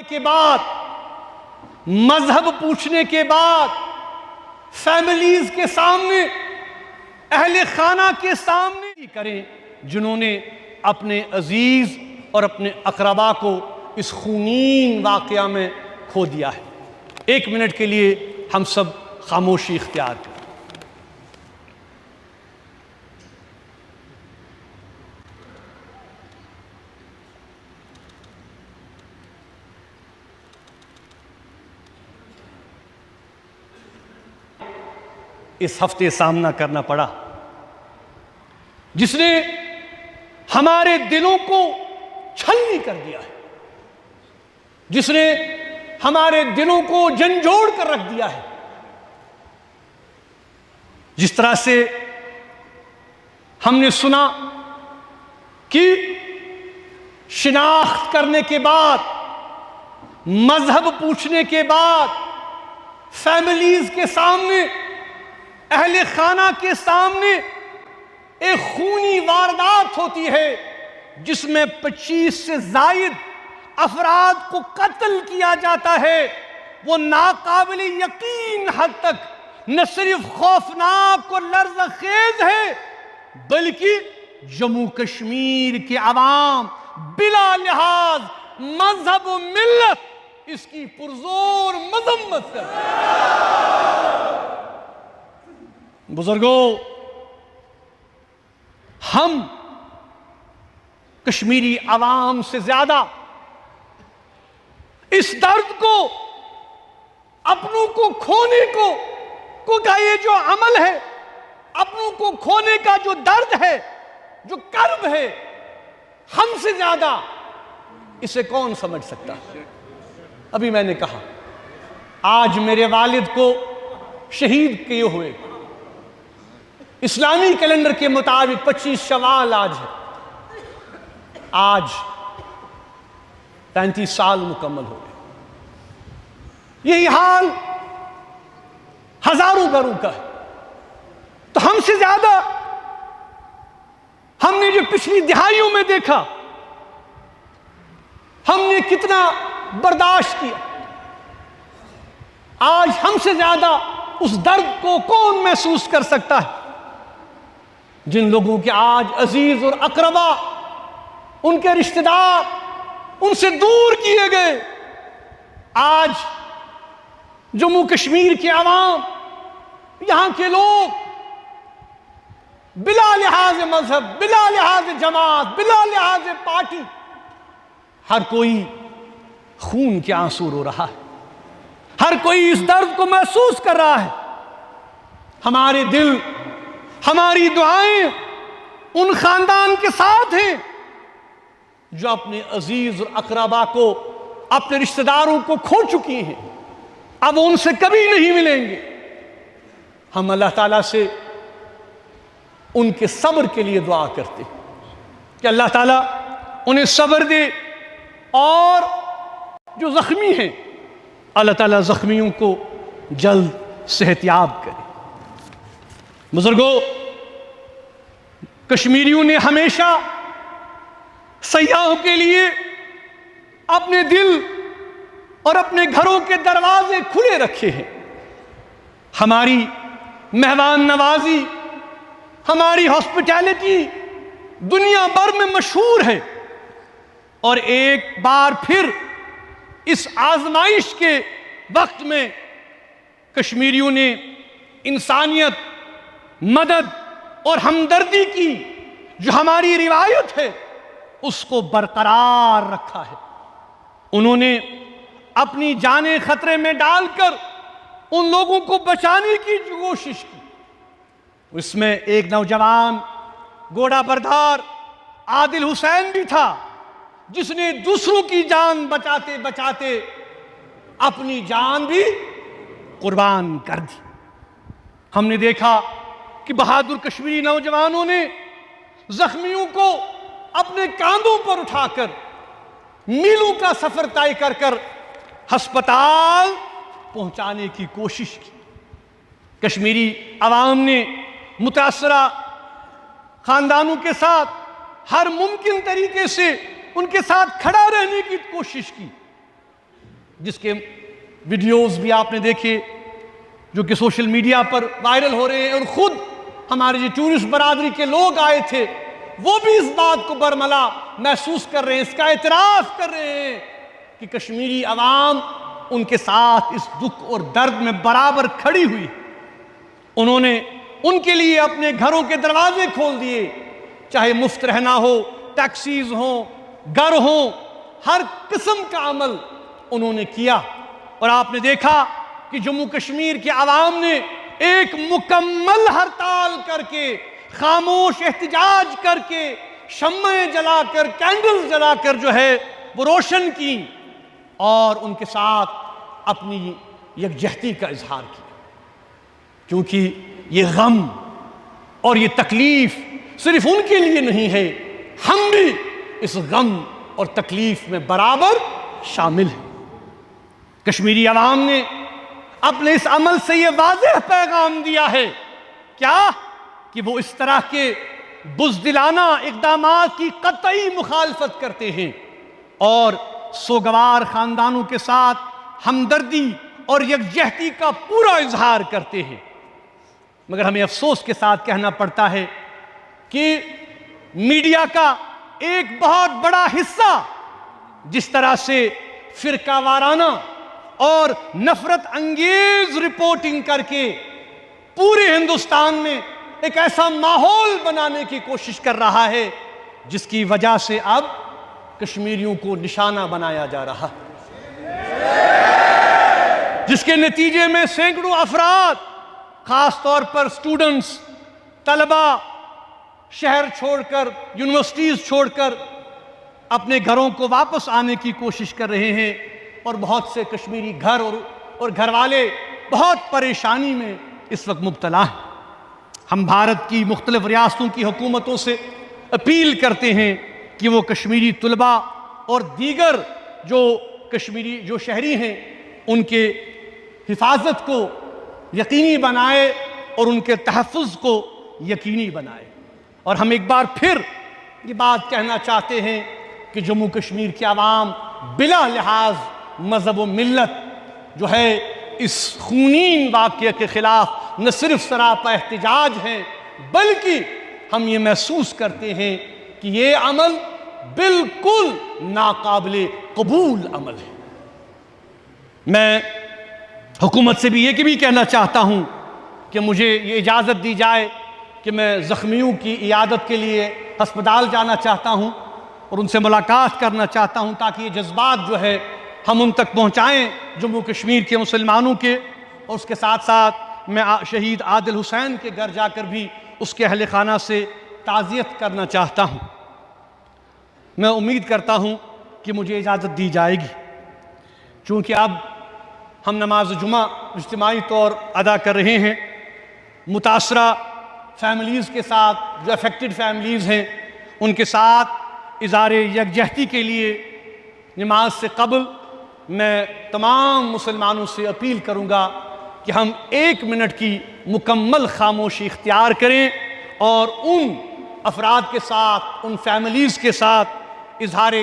کے بعد مذہب پوچھنے کے بعد فیملیز کے سامنے اہل خانہ کے سامنے کریں جنہوں نے اپنے عزیز اور اپنے اقربا کو اس خونین واقعہ میں کھو دیا ہے۔ 1 منٹ کے لیے ہم سب خاموشی اختیار کریں۔ اس ہفتے سامنا کرنا پڑا جس نے ہمارے دلوں کو چھلنی کر دیا ہے، جس نے ہمارے دلوں کو جھنجھوڑ کر رکھ دیا ہے۔ جس طرح سے ہم نے سنا کہ شناخت کرنے کے بعد، مذہب پوچھنے کے بعد فیملیز کے سامنے، اہل خانہ کے سامنے ایک خونی واردات ہوتی ہے جس میں 25 سے زائد افراد کو قتل کیا جاتا ہے۔ وہ ناقابل یقین حد تک نہ صرف خوفناک اور لرزہ خیز ہے بلکہ جموں کشمیر کے عوام بلا لحاظ مذہب و ملت اس کی پرزور مذمت کرتے ہیں۔ بزرگوں، ہم کشمیری عوام سے زیادہ اس درد کو، اپنوں کو کھونے کو کا یہ جو عمل ہے، اپنوں کو کھونے کا جو درد ہے، جو کرب ہے، ہم سے زیادہ اسے کون سمجھ سکتا؟ ابھی میں نے کہا آج میرے والد کو شہید کیے ہوئے اسلامی کیلنڈر کے مطابق 25 شوال آج ہے، آج 35 سال مکمل ہو گئے۔ یہی حال ہزاروں گھروں کا ہے۔ تو ہم سے زیادہ ہم نے جو پچھلی دہائیوں میں دیکھا، ہم نے کتنا برداشت کیا، آج ہم سے زیادہ اس درد کو کون محسوس کر سکتا ہے؟ جن لوگوں کے آج عزیز اور اقربا، ان کے رشتہ دار ان سے دور کیے گئے، آج جموں کشمیر کے عوام، یہاں کے لوگ بلا لحاظ مذہب، بلا لحاظ جماعت، بلا لحاظ پارٹی، ہر کوئی خون کے آنسو رو رہا ہے، ہر کوئی اس درد کو محسوس کر رہا ہے۔ ہمارے دل، ہماری دعائیں ان خاندان کے ساتھ ہیں جو اپنے عزیز اور اقربا کو، اپنے رشتہ داروں کو کھو چکی ہیں، اب ان سے کبھی نہیں ملیں گے۔ ہم اللہ تعالیٰ سے ان کے صبر کے لیے دعا کرتے ہیں کہ اللہ تعالیٰ انہیں صبر دے، اور جو زخمی ہیں اللہ تعالیٰ زخمیوں کو جلد صحتیاب کرے۔ بزرگوں، کشمیریوں نے ہمیشہ سیاحوں کے لیے اپنے دل اور اپنے گھروں کے دروازے کھلے رکھے ہیں۔ ہماری مہمان نوازی، ہماری ہاسپٹیلٹی دنیا بھر میں مشہور ہے، اور ایک بار پھر اس آزمائش کے وقت میں کشمیریوں نے انسانیت، مدد اور ہمدردی کی جو ہماری روایت ہے اس کو برقرار رکھا ہے۔ انہوں نے اپنی جانیں خطرے میں ڈال کر ان لوگوں کو بچانے کی جو کوشش کی، اس میں ایک نوجوان گھوڑا بردار عادل حسین بھی تھا جس نے دوسروں کی جان بچاتے بچاتے اپنی جان بھی قربان کر دی۔ ہم نے دیکھا کہ بہادر کشمیری نوجوانوں نے زخمیوں کو اپنے کاندھوں پر اٹھا کر میلوں کا سفر طے کر کر ہسپتال پہنچانے کی کوشش کی۔ کشمیری عوام نے متاثرہ خاندانوں کے ساتھ ہر ممکن طریقے سے ان کے ساتھ کھڑا رہنے کی کوشش کی، جس کے ویڈیوز بھی آپ نے دیکھے جو کہ سوشل میڈیا پر وائرل ہو رہے ہیں، اور خود ہمارے جو ٹورسٹ برادری کے لوگ آئے تھے وہ بھی اس بات کو برملا محسوس کر رہے ہیں، اس کا اعتراف کر رہے ہیں کہ کشمیری عوام ان کے ساتھ اس دکھ اور درد میں برابر کھڑی ہوئی۔ انہوں نے ان کے لیے اپنے گھروں کے دروازے کھول دیے، چاہے مفت رہنا ہو، ٹیکسیز ہوں، گھر ہوں، ہر قسم کا عمل انہوں نے کیا۔ اور آپ نے دیکھا کہ جموں کشمیر کے عوام نے ایک مکمل ہڑتال کر کے، خاموش احتجاج کر کے، شمعیں جلا کر، کینڈل جلا کر جو ہے وہ روشن کی اور ان کے ساتھ اپنی یکجہتی کا اظہار کیا، کیونکہ یہ غم اور یہ تکلیف صرف ان کے لیے نہیں ہے، ہم بھی اس غم اور تکلیف میں برابر شامل ہیں۔ کشمیری عوام نے اپنے اس عمل سے یہ واضح پیغام دیا ہے کیا کہ وہ اس طرح کے بزدلانہ اقدامات کی قطعی مخالفت کرتے ہیں اور سوگوار خاندانوں کے ساتھ ہمدردی اور یکجہتی کا پورا اظہار کرتے ہیں۔ مگر ہمیں افسوس کے ساتھ کہنا پڑتا ہے کہ میڈیا کا ایک بہت بڑا حصہ جس طرح سے فرقہ وارانہ اور نفرت انگیز رپورٹنگ کر کے پورے ہندوستان میں ایک ایسا ماحول بنانے کی کوشش کر رہا ہے جس کی وجہ سے اب کشمیریوں کو نشانہ بنایا جا رہا، جس کے نتیجے میں سینکڑوں افراد، خاص طور پر سٹوڈنٹس، طلبہ، شہر چھوڑ کر، یونیورسٹیز چھوڑ کر اپنے گھروں کو واپس آنے کی کوشش کر رہے ہیں، اور بہت سے کشمیری گھر اور گھر والے بہت پریشانی میں اس وقت مبتلا ہیں۔ ہم بھارت کی مختلف ریاستوں کی حکومتوں سے اپیل کرتے ہیں کہ وہ کشمیری طلباء اور دیگر جو شہری ہیں ان کے حفاظت کو یقینی بنائے اور ان کے تحفظ کو یقینی بنائے۔ اور ہم ایک بار پھر یہ بات کہنا چاہتے ہیں کہ جموں کشمیر کے عوام بلا لحاظ مذہب و ملت جو ہے اس خونین واقعے کے خلاف نہ صرف سراپا احتجاج ہیں، بلکہ ہم یہ محسوس کرتے ہیں کہ یہ عمل بالکل ناقابل قبول عمل ہے۔ میں حکومت سے بھی یہ کہنا چاہتا ہوں کہ مجھے یہ اجازت دی جائے کہ میں زخمیوں کی عیادت کے لیے ہسپتال جانا چاہتا ہوں اور ان سے ملاقات کرنا چاہتا ہوں، تاکہ یہ جذبات جو ہے ہم ان تک پہنچائیں جموں کشمیر کے مسلمانوں کے، اور اس کے ساتھ ساتھ میں شہید عادل حسین کے گھر جا کر بھی اس کے اہل خانہ سے تعزیت کرنا چاہتا ہوں۔ میں امید کرتا ہوں کہ مجھے اجازت دی جائے گی، چونکہ اب ہم نماز جمعہ اجتماعی طور ادا کر رہے ہیں۔ متاثرہ فیملیز کے ساتھ، جو افیکٹڈ فیملیز ہیں، ان کے ساتھ اظہار یکجہتی کے لیے نماز سے قبل میں تمام مسلمانوں سے اپیل کروں گا کہ ہم 1 منٹ کی مکمل خاموشی اختیار کریں اور ان افراد کے ساتھ، ان فیملیز کے ساتھ اظہار